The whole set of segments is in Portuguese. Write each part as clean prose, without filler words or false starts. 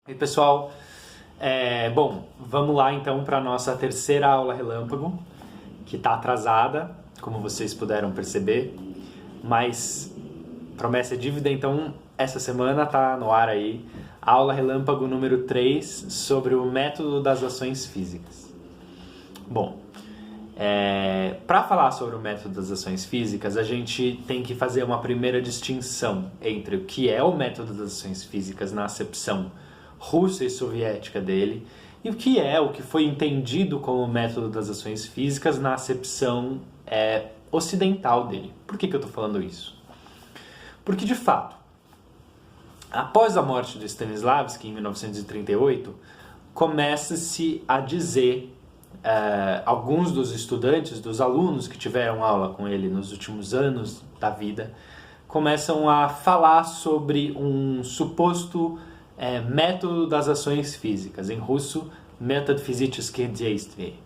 E pessoal, bom, vamos lá então para a nossa terceira aula relâmpago, que está atrasada, como vocês puderam perceber, mas promessa é dívida, então essa semana está no ar aí, aula relâmpago número 3 sobre o método das ações físicas. Bom, para falar sobre o método das ações físicas, a gente tem que fazer uma primeira distinção entre o que é o método das ações físicas na acepção russa e soviética dele e o que foi entendido como método das ações físicas na acepção ocidental dele. Por que eu estou falando isso? Porque, de fato, após a morte de Stanislavski, em 1938, começa-se a dizer, alguns dos estudantes, dos alunos que tiveram aula com ele nos últimos anos da vida, começam a falar sobre um suposto método das ações físicas, em russo, Метод физических действий,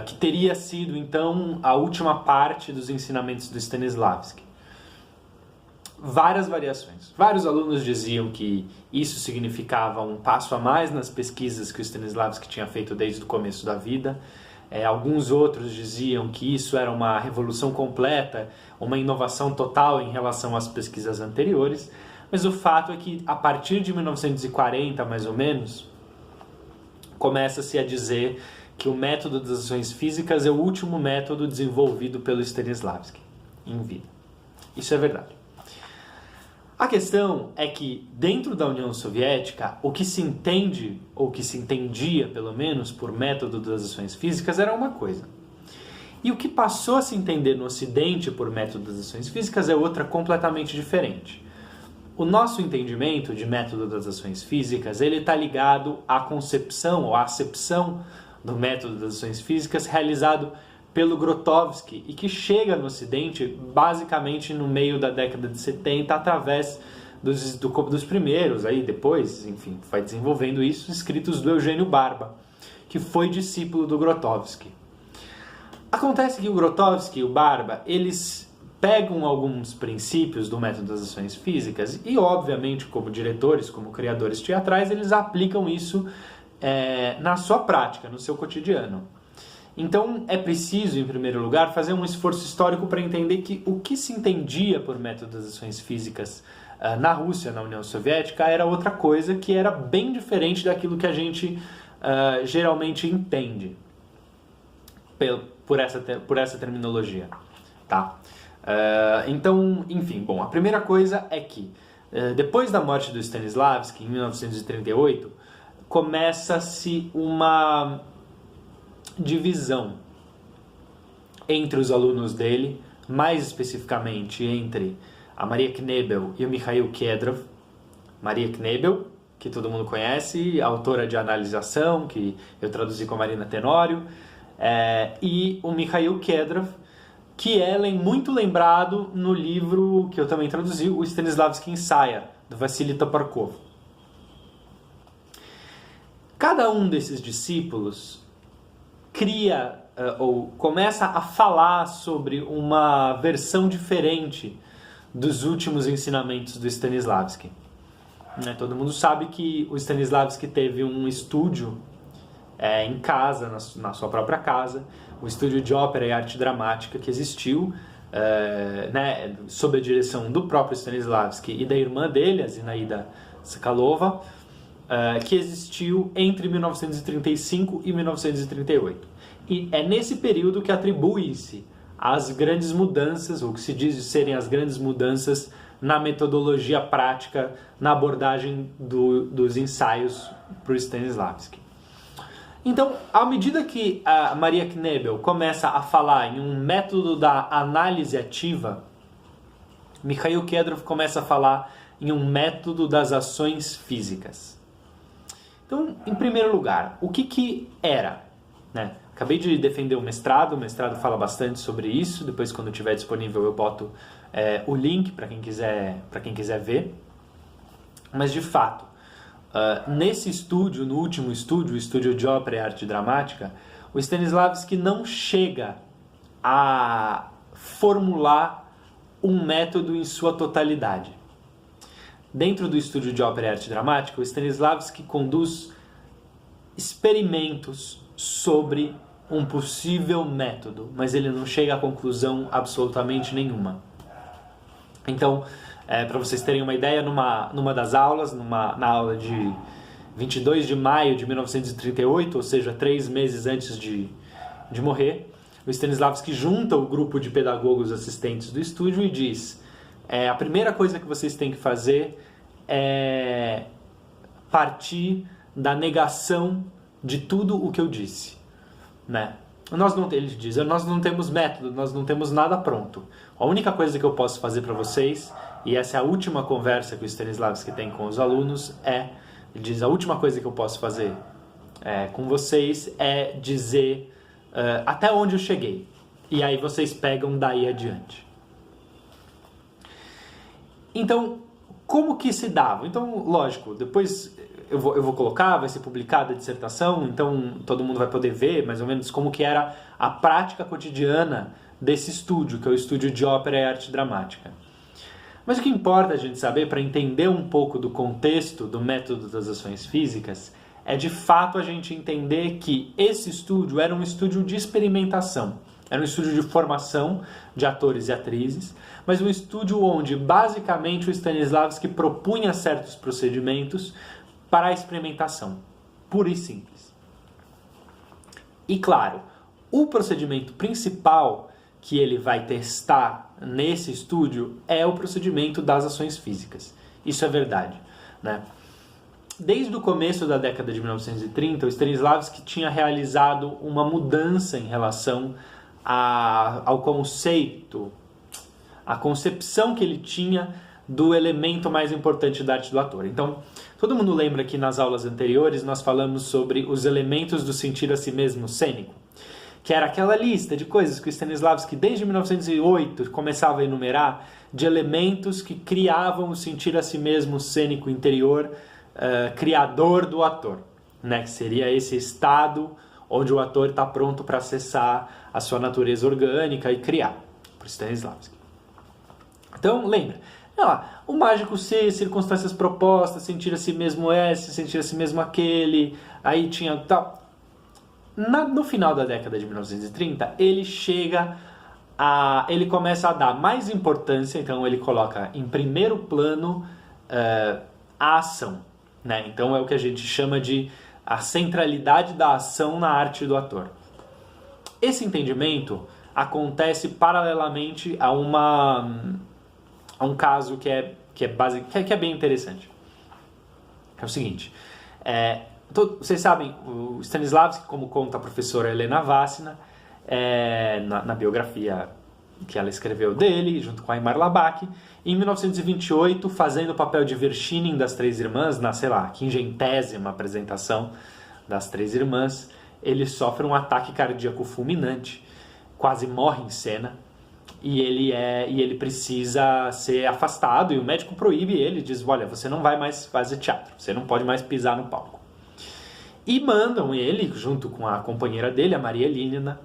que teria sido, então, a última parte dos ensinamentos do Stanislavski. Várias variações. Vários alunos diziam que isso significava um passo a mais nas pesquisas que o Stanislavski tinha feito desde o começo da vida. Alguns outros diziam que isso era uma revolução completa, uma inovação total em relação às pesquisas anteriores. Mas o fato é que, a partir de 1940, mais ou menos, começa-se a dizer que o método das ações físicas é o último método desenvolvido pelo Stanislavski em vida. Isso é verdade. A questão é que, dentro da União Soviética, o que se entende, ou que se entendia, pelo menos, por método das ações físicas era uma coisa. E o que passou a se entender no Ocidente por método das ações físicas é outra completamente diferente. O nosso entendimento de método das ações físicas, ele está ligado à concepção ou à acepção do método das ações físicas realizado pelo Grotowski e que chega no Ocidente basicamente no meio da década de 70 através dos primeiros, aí depois, enfim, vai desenvolvendo isso, escritos do Eugênio Barba, que foi discípulo do Grotowski. Acontece que o Grotowski e o Barba, eles pegam alguns princípios do método das ações físicas e, obviamente, como diretores, como criadores teatrais, eles aplicam isso na sua prática, no seu cotidiano. Então, é preciso, em primeiro lugar, fazer um esforço histórico para entender que o que se entendia por método das ações físicas na Rússia, na União Soviética, era outra coisa que era bem diferente daquilo que a gente geralmente entende por essa terminologia, tá? Então, enfim, bom, a primeira coisa é que, depois da morte do Stanislavski, em 1938, começa-se uma divisão entre os alunos dele, mais especificamente entre a Maria Knebel e o Mikhail Kedrov. Maria Knebel, que todo mundo conhece, autora de Analisação, que eu traduzi com a Marina Tenório, e o Mikhail Kedrov, que é muito lembrado no livro que eu também traduzi, o Stanislavski Ensaia, do Vassily Toporkov. Cada um desses discípulos cria ou começa a falar sobre uma versão diferente dos últimos ensinamentos do Stanislavski. Todo mundo sabe que o Stanislavski teve um estúdio em casa, na sua própria casa, o estúdio de ópera e arte dramática que existiu, sob a direção do próprio Stanislavski e da irmã dele, a Zinaida Sokolova, que existiu entre 1935 e 1938. E é nesse período que atribui-se as grandes mudanças, ou que se diz serem as grandes mudanças na metodologia prática, na abordagem dos ensaios para o Stanislavski. Então, à medida que a Maria Knebel começa a falar em um método da análise ativa, Mikhail Kedrov começa a falar em um método das ações físicas. Então, em primeiro lugar, o que era? Acabei de defender o mestrado fala bastante sobre isso, depois quando estiver disponível eu boto o link para quem quiser ver. Mas, de fato, nesse estúdio, no último estúdio, o estúdio de ópera e arte dramática, o Stanislavski não chega a formular um método em sua totalidade. dentro do estúdio de ópera e arte dramática, o Stanislavski conduz experimentos sobre um possível método, mas ele não chega a conclusão absolutamente nenhuma. Então, para vocês terem uma ideia, numa das aulas, na aula de 22 de maio de 1938, ou seja, 3 meses antes de morrer, o Stanislavski junta o grupo de pedagogos assistentes do estúdio e diz: a primeira coisa que vocês têm que fazer é partir da negação de tudo o que eu disse, né? Ele diz: nós não temos método, nós não temos nada pronto. A única coisa que eu posso fazer para vocês, e essa é a última conversa que o Stanislavski tem com os alunos, ele diz: a última coisa que eu posso fazer com vocês é dizer até onde eu cheguei. E aí vocês pegam daí adiante. Então, como que se dava? Então, lógico, depois eu vou colocar, vai ser publicada a dissertação, então todo mundo vai poder ver mais ou menos como que era a prática cotidiana desse estúdio, que é o estúdio de ópera e arte dramática. Mas o que importa a gente saber, para entender um pouco do contexto do método das ações físicas, é de fato a gente entender que esse estúdio era um estúdio de experimentação. Era um estúdio de formação de atores e atrizes, mas um estúdio onde basicamente o Stanislavski propunha certos procedimentos para a experimentação, pura e simples. E claro, o procedimento principal que ele vai testar nesse estúdio é o procedimento das ações físicas. Isso é verdade, né? Desde o começo da década de 1930, o Stanislavski tinha realizado uma mudança em relação ao conceito, a concepção que ele tinha do elemento mais importante da arte do ator. Então, todo mundo lembra que nas aulas anteriores nós falamos sobre os elementos do sentir a si mesmo cênico, que era aquela lista de coisas que o Stanislavski, desde 1908, começava a enumerar, de elementos que criavam o sentir a si mesmo cênico interior, criador do ator, né? Que seria esse estado onde o ator está pronto para acessar a sua natureza orgânica e criar, por Stanislavski. Então, lembra, o mágico ser, circunstâncias propostas, sentir a si mesmo esse, sentir a si mesmo aquele, aí tinha tal. No final da década de 1930, ele começa a dar mais importância, então ele coloca em primeiro plano a ação, né? Então é o que a gente chama de a centralidade da ação na arte do ator. Esse entendimento acontece paralelamente a um caso que é bem interessante. É o seguinte, vocês sabem, o Stanislavski, como conta a professora Helena Vassina, na biografia que ela escreveu dele, junto com a Aimar Labak, em 1928, fazendo o papel de Vershinin das Três Irmãs, na, 50ª apresentação das Três Irmãs, ele sofre um ataque cardíaco fulminante, quase morre em cena, e ele precisa ser afastado, e o médico proíbe ele, diz: olha, você não vai mais fazer teatro, você não pode mais pisar no palco. E mandam ele, junto com a companheira dele, a Maria Línina,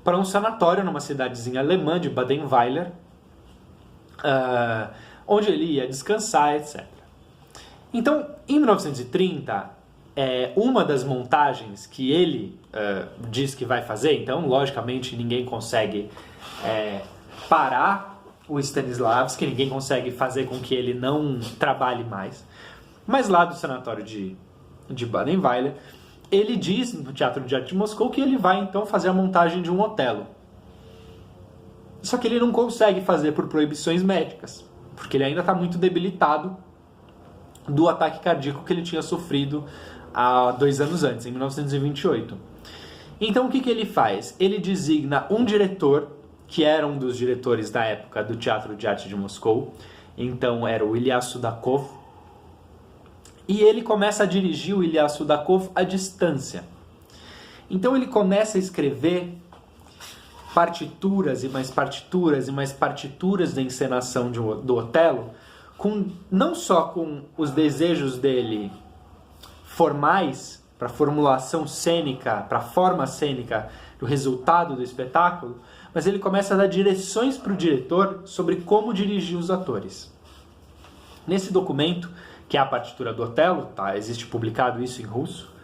para um sanatório numa cidadezinha alemã de Badenweiler, onde ele ia descansar, etc. Então, em 1930, uma das montagens que ele diz que vai fazer, então, logicamente, ninguém consegue parar o Stanislavski, ninguém consegue fazer com que ele não trabalhe mais, mas lá do sanatório de Badenweiler, ele diz no Teatro de Arte de Moscou que ele vai então fazer a montagem de um Otelo. Só que ele não consegue fazer por proibições médicas, porque ele ainda está muito debilitado do ataque cardíaco que ele tinha sofrido há 2 anos antes, em 1928. Então o que ele faz? Ele designa um diretor, que era um dos diretores da época do Teatro de Arte de Moscou, então era o Ilya Sudakov, e ele começa a dirigir o Ilya Sudakov à distância. Então ele começa a escrever partituras e mais partituras e mais partituras da encenação do Otelo, não só com os desejos dele formais, para a formulação cênica, para a forma cênica do resultado do espetáculo, mas ele começa a dar direções para o diretor sobre como dirigir os atores. Nesse documento, que é a partitura do Otelo, tá? Existe publicado isso em russo,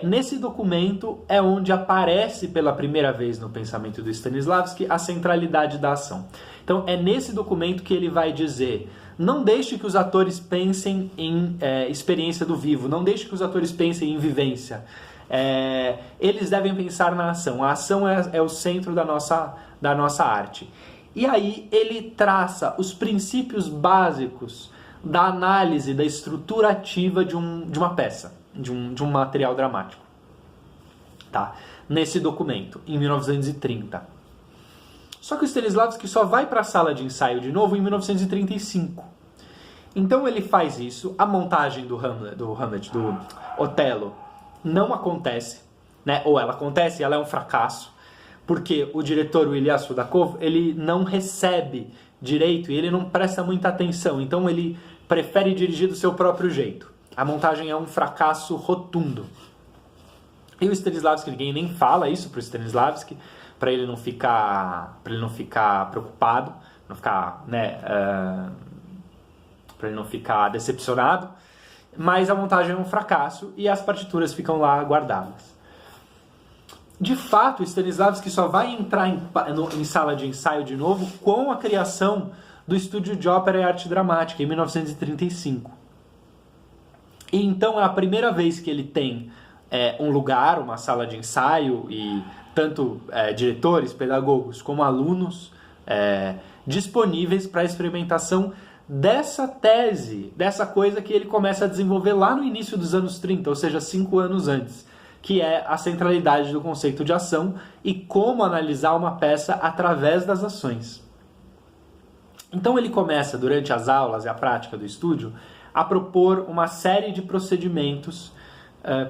nesse documento é onde aparece pela primeira vez no pensamento do Stanislavski a centralidade da ação. Então é nesse documento que ele vai dizer: não deixe que os atores pensem em experiência do vivo, não deixe que os atores pensem em vivência. Eles devem pensar na ação. A ação é o centro da nossa arte. E aí ele traça os princípios básicos da análise da estrutura ativa de uma peça, de um material dramático. Tá? Nesse documento, em 1930. Só que o Stanislavski só vai para a sala de ensaio de novo em 1935. Então ele faz isso, a montagem do Otelo não acontece, né? Ou ela acontece e ela é um fracasso, porque o diretor, o Ilyas Rudakov, ele não recebe direito e ele não presta muita atenção, então ele prefere dirigir do seu próprio jeito. A montagem é um fracasso rotundo. E o Stanislavski, ninguém nem fala isso para o Stanislavski, para ele não ficar preocupado, não ficar, para ele não ficar decepcionado. Mas a montagem é um fracasso e as partituras ficam lá guardadas. De fato, o Stanislavski só vai entrar em sala de ensaio de novo com a criação do Estúdio de Ópera e Arte Dramática, em 1935. E então é a primeira vez que ele tem um lugar, uma sala de ensaio, e tanto diretores, pedagogos como alunos disponíveis para a experimentação dessa tese, dessa coisa que ele começa a desenvolver lá no início dos anos 30, ou seja, 5 anos antes, que é a centralidade do conceito de ação e como analisar uma peça através das ações. Então ele começa, durante as aulas e a prática do estúdio, a propor uma série de procedimentos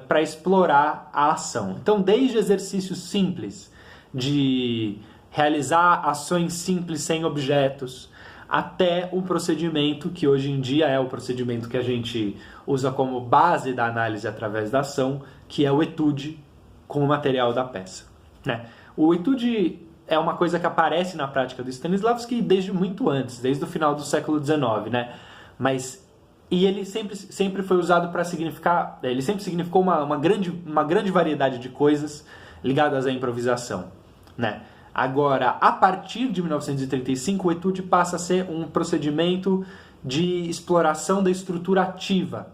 para explorar a ação. Então, desde exercícios simples de realizar ações simples sem objetos, até um procedimento que hoje em dia é o procedimento que a gente usa como base da análise através da ação, que é o etude como material da peça. Né? O etude é uma coisa que aparece na prática do Stanislavski desde muito antes, desde o final do século XIX, né? E ele sempre foi usado para significar, ele sempre significou uma grande variedade de coisas ligadas à improvisação, né? Agora, a partir de 1935, o etude passa a ser um procedimento de exploração da estrutura ativa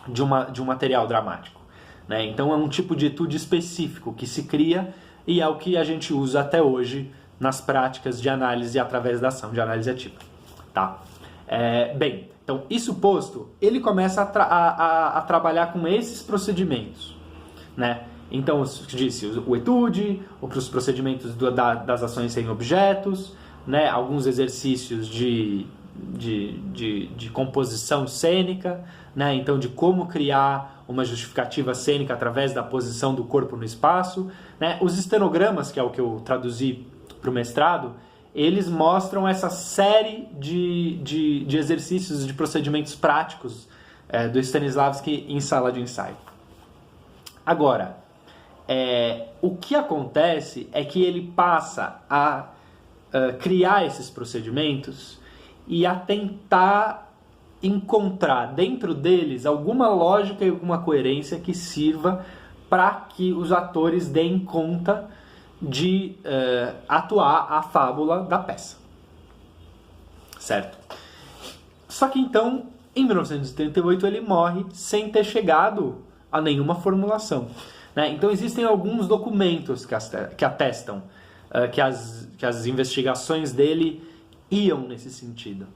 de um material dramático, né? Então é um tipo de etude específico que se cria e é o que a gente usa até hoje nas práticas de análise através da ação, de análise ativa. Tá? Bem, então isso posto, ele começa a trabalhar com esses procedimentos, né? Então, eu disse, o etude, os procedimentos das ações sem objetos, né? Alguns exercícios de composição cênica, né? Então, de como criar uma justificativa cênica através da posição do corpo no espaço, né? Os estenogramas, que é o que eu traduzi para o mestrado, eles mostram essa série de exercícios, de procedimentos práticos do Stanislavski em sala de ensaio. Agora, o que acontece é que ele passa a criar esses procedimentos e a tentar encontrar dentro deles alguma lógica e alguma coerência que sirva para que os atores deem conta de atuar a fábula da peça. Certo? Só que então, em 1938, ele morre sem ter chegado a nenhuma formulação. Né? Então existem alguns documentos que atestam que as investigações dele iam nesse sentido.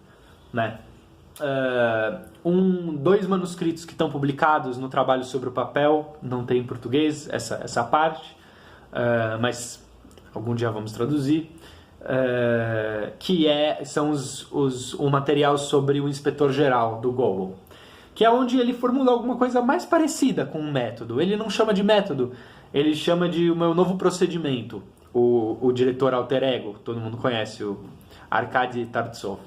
Né? 2 manuscritos que estão publicados no trabalho sobre o papel, não tem em português essa parte, mas algum dia vamos traduzir, são o material sobre o inspetor-geral do Gogol, que é onde ele formula alguma coisa mais parecida com um método. Ele não chama de método, ele chama de o meu novo procedimento. O diretor alter ego, todo mundo conhece, o Arkady Tartsov.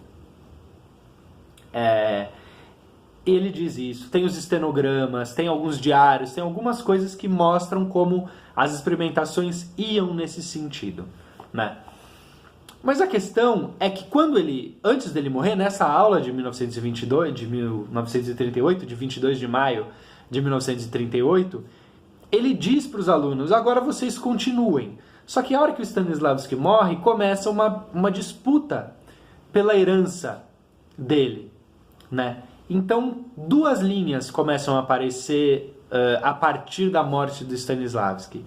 Ele diz isso, tem os estenogramas, tem alguns diários, tem algumas coisas que mostram como as experimentações iam nesse sentido, né? Mas a questão é que antes dele morrer, nessa aula de 1938, de 22 de maio de 1938, ele diz para os alunos, agora vocês continuem. Só que a hora que o Stanislavski morre, começa uma disputa pela herança dele, né? Então, duas linhas começam a aparecer a partir da morte do Stanislavski.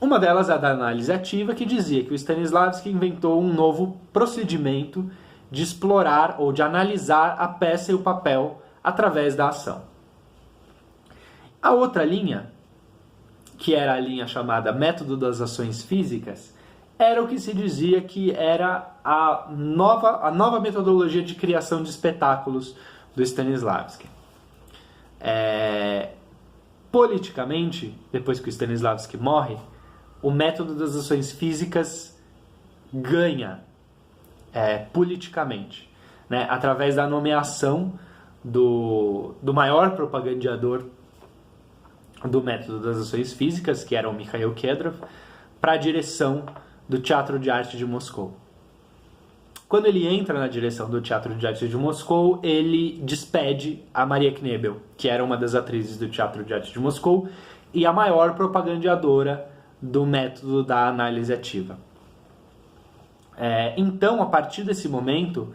Uma delas é a da análise ativa, que dizia que o Stanislavski inventou um novo procedimento de explorar ou de analisar a peça e o papel através da ação. A outra linha, que era a linha chamada Método das Ações Físicas, era o que se dizia que era a nova metodologia de criação de espetáculos do Stanislavski. Politicamente, depois que o Stanislavski morre, o método das ações físicas ganha politicamente, né? Através da nomeação do maior propagandeador do método das ações físicas, que era o Mikhail Kedrov, para a direção do Teatro de Arte de Moscou. Quando ele entra na direção do Teatro de Arte de Moscou, ele despede a Maria Knebel, que era uma das atrizes do Teatro de Arte de Moscou e a maior propagandeadora do método da análise ativa. Então, a partir desse momento,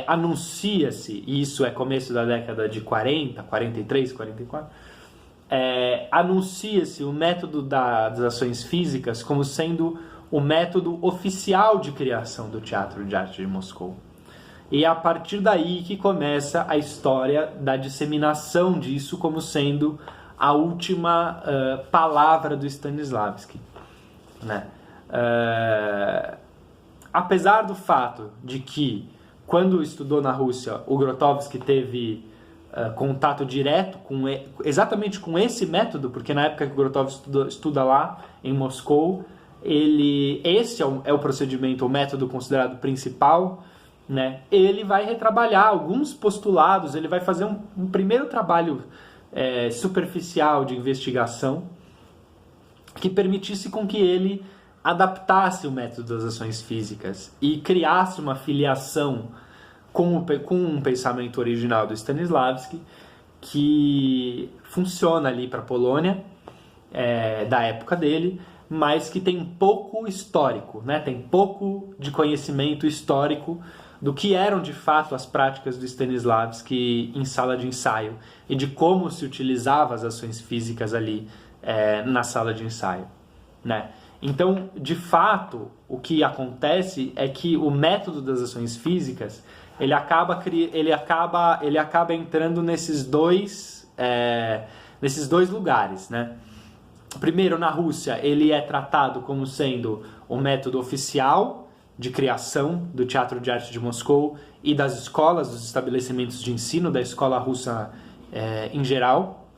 anuncia-se, e isso é começo da década de 40, 43, 44, anuncia-se o método das ações físicas como sendo o método oficial de criação do Teatro de Arte de Moscou. E é a partir daí que começa a história da disseminação disso como sendo a última palavra do Stanislavski, né? Apesar do fato de que, quando estudou na Rússia, o Grotowski teve contato direto exatamente com esse método, porque na época que o Grotowski estuda lá, em Moscou, esse é o procedimento, o método considerado principal, né? Ele vai retrabalhar alguns postulados, ele vai fazer um primeiro trabalho superficial de investigação que permitisse com que ele adaptasse o método das ações físicas e criasse uma filiação com um pensamento original do Stanislavski que funciona ali para a Polônia da época dele, mas que tem pouco histórico, né? Tem pouco de conhecimento histórico do que eram de fato as práticas do Stanislavski em sala de ensaio e de como se utilizava as ações físicas ali na sala de ensaio, né? Então, de fato, o que acontece é que o método das ações físicas ele acaba entrando nesses dois lugares, né? Primeiro, na Rússia, ele é tratado como sendo o método oficial de criação do Teatro de Arte de Moscou e das escolas, dos estabelecimentos de ensino da escola russa em geral.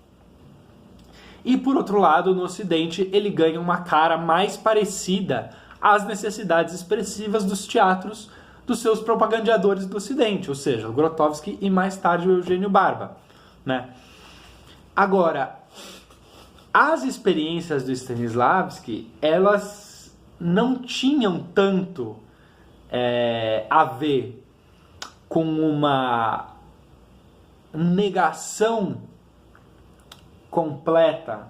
E, por outro lado, no Ocidente, ele ganha uma cara mais parecida às necessidades expressivas dos teatros dos seus propagandeadores do Ocidente, ou seja, o Grotowski e mais tarde o Eugênio Barba, né? Agora, as experiências do Stanislavski, elas não tinham tanto a ver com uma negação completa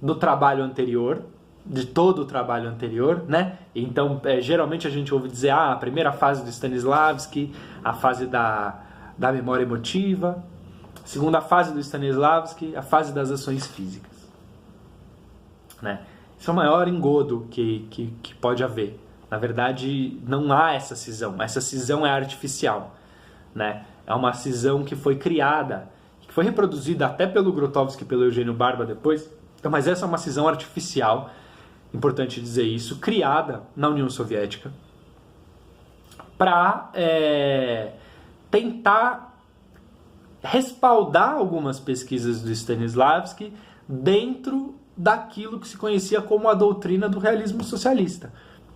do trabalho anterior, de todo o trabalho anterior, né? Então, geralmente a gente ouve dizer a primeira fase do Stanislavski, a fase da memória emotiva, a segunda fase do Stanislavski, a fase das ações físicas, né? Esse é o maior engodo que pode haver. Na verdade, não há essa cisão é artificial, né? É uma cisão que foi criada, que foi reproduzida até pelo Grotowski e pelo Eugênio Barba depois, mas essa é uma cisão artificial, importante dizer isso, criada na União Soviética para tentar respaldar algumas pesquisas do Stanislavski dentro daquilo que se conhecia como a doutrina do realismo socialista,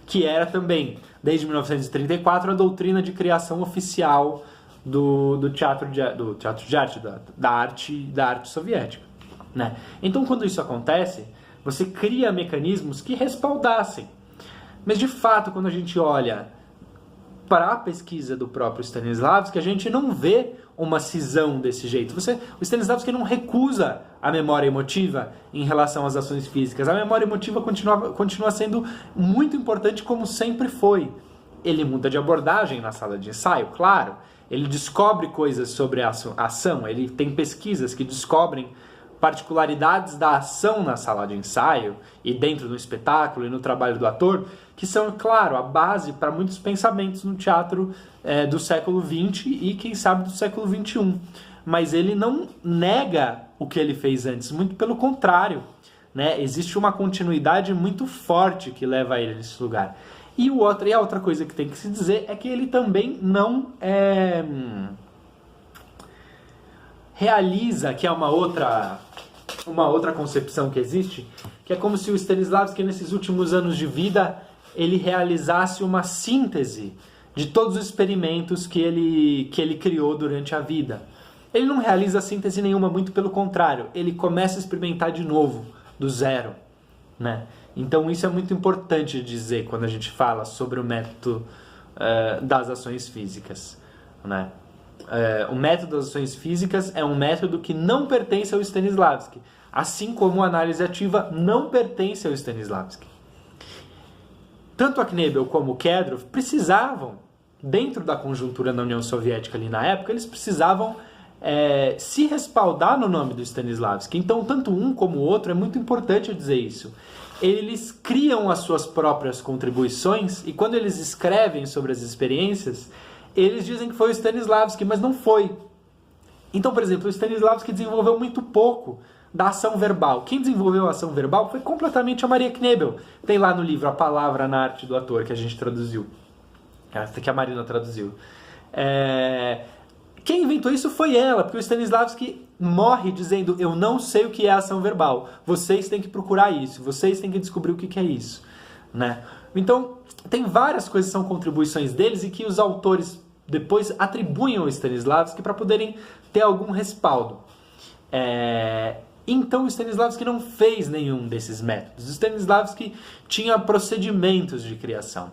que era também, desde 1934, a doutrina de criação oficial do teatro de arte, da arte soviética, né? Então, quando isso acontece, você cria mecanismos que respaldassem Mas, de fato, quando a gente olha para a pesquisa do próprio Stanislavski, a gente não vê uma cisão desse jeito. O Stanislavski não recusa a memória emotiva em relação às ações físicas. A memória emotiva continua sendo muito importante, como sempre foi. Ele muda de abordagem na sala de ensaio, claro. Ele descobre coisas sobre a ação, ele tem pesquisas que descobrem particularidades da ação na sala de ensaio e dentro do espetáculo e no trabalho do ator, que são, claro, a base para muitos pensamentos no teatro do século XX e, quem sabe, do século XXI. Mas ele não nega o que ele fez antes, muito pelo contrário, né? Existe uma continuidade muito forte que leva ele nesse lugar. E a outra coisa que tem que se dizer é que ele também não realiza, que é uma outra concepção que existe, que é como se o Stanislavski, nesses últimos anos de vida, ele realizasse uma síntese de todos os experimentos que ele criou durante a vida. Ele não realiza síntese nenhuma, muito pelo contrário, ele começa a experimentar de novo, do zero, né? Então isso é muito importante dizer quando a gente fala sobre o método das ações físicas, né? O método das ações físicas é um método que não pertence ao Stanislavski, assim como a análise ativa não pertence ao Stanislavski. Tanto a Knebel como o Kedrov precisavam, dentro da conjuntura na União Soviética ali na época, eles precisavam se respaldar no nome do Stanislavski. Então, tanto um como o outro, é muito importante dizer isso. Eles criam as suas próprias contribuições e quando eles escrevem sobre as experiências, eles dizem que foi o Stanislavski, mas não foi. Então, por exemplo, o Stanislavski desenvolveu muito pouco da ação verbal. Quem desenvolveu a ação verbal foi completamente a Maria Knebel. Tem lá no livro A Palavra na Arte do Ator, que a gente traduziu. Essa que a Marina traduziu. Quem inventou isso foi ela, porque o Stanislavski morre dizendo: eu não sei o que é ação verbal, vocês têm que procurar isso, vocês têm que descobrir o que é isso, né? Então, tem várias coisas que são contribuições deles e que os autores depois atribuem ao Stanislavski para poderem ter algum respaldo. Então, o Stanislavski não fez nenhum desses métodos. O Stanislavski tinha procedimentos de criação,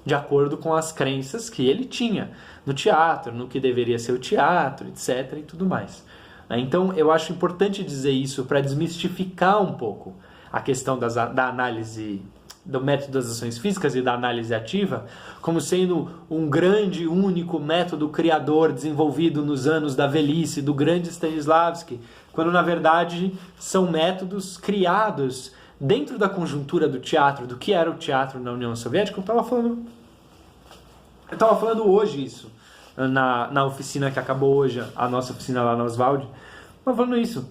de acordo com as crenças que ele tinha no teatro, no que deveria ser o teatro, etc. e tudo mais. Então, eu acho importante dizer isso para desmistificar um pouco a questão da análise, do método das ações físicas e da análise ativa, como sendo um grande, único método criador desenvolvido nos anos da velhice do grande Stanislavski, quando, na verdade, são métodos criados dentro da conjuntura do teatro, do que era o teatro na União Soviética. Eu estava falando hoje isso, na oficina que acabou hoje, a nossa oficina lá na Oswald. Estava falando isso.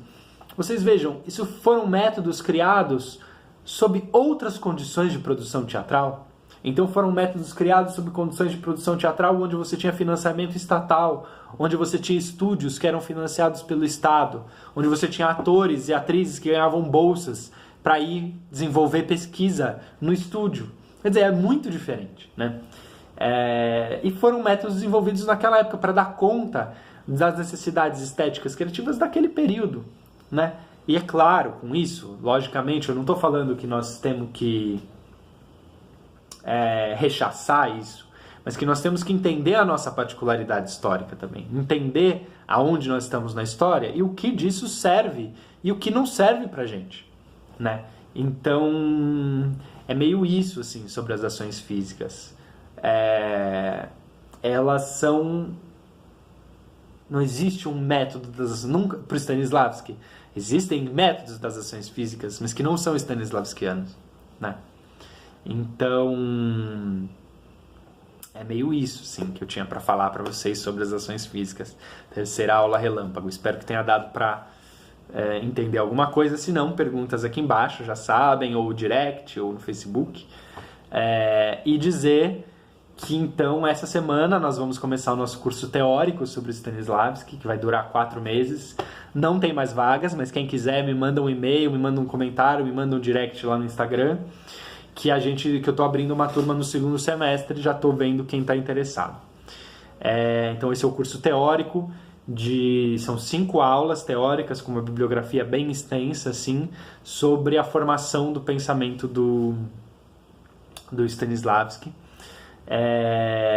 Vocês vejam, isso foram métodos criados sob outras condições de produção teatral. Então foram métodos criados sob condições de produção teatral onde você tinha financiamento estatal, onde você tinha estúdios que eram financiados pelo Estado, onde você tinha atores e atrizes que ganhavam bolsas para ir desenvolver pesquisa no estúdio. Quer dizer, é muito diferente, né? E foram métodos desenvolvidos naquela época para dar conta das necessidades estéticas criativas daquele período, né? E é claro, com isso, logicamente, eu não estou falando que nós temos que rechaçar isso, mas que nós temos que entender a nossa particularidade histórica também, entender aonde nós estamos na história e o que disso serve e o que não serve pra gente, né? Então, é meio isso, assim, sobre as ações físicas. Elas são... Não existe um método nunca para o Stanislavski. Existem métodos das ações físicas, mas que não são stanislavskianos, né? Então, é meio isso, sim, que eu tinha para falar para vocês sobre as ações físicas. Terceira aula relâmpago. Espero que tenha dado para entender alguma coisa. Se não, perguntas aqui embaixo, já sabem, ou direct, ou no Facebook. E dizer que, então, essa semana nós vamos começar o nosso curso teórico sobre Stanislavski, que vai durar 4 meses. Não tem mais vagas, mas quem quiser me manda um e-mail, me manda um comentário, me manda um direct lá no Instagram, que eu estou abrindo uma turma no 2º semestre, já estou vendo quem está interessado. Então esse é o curso teórico, são 5 aulas teóricas, com uma bibliografia bem extensa, assim, sobre a formação do pensamento do do Stanislavski.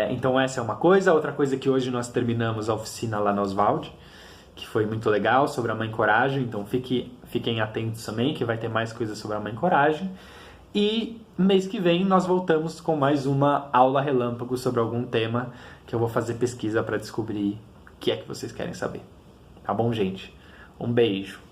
Então essa é uma coisa. Outra coisa é que hoje nós terminamos a oficina lá no Oswald, que foi muito legal, sobre a Mãe Coragem. Então fiquem atentos também, que vai ter mais coisas sobre a Mãe Coragem. E mês que vem nós voltamos com mais uma aula relâmpago sobre algum tema que eu vou fazer pesquisa para descobrir o que é que vocês querem saber. Tá bom, gente? Um beijo.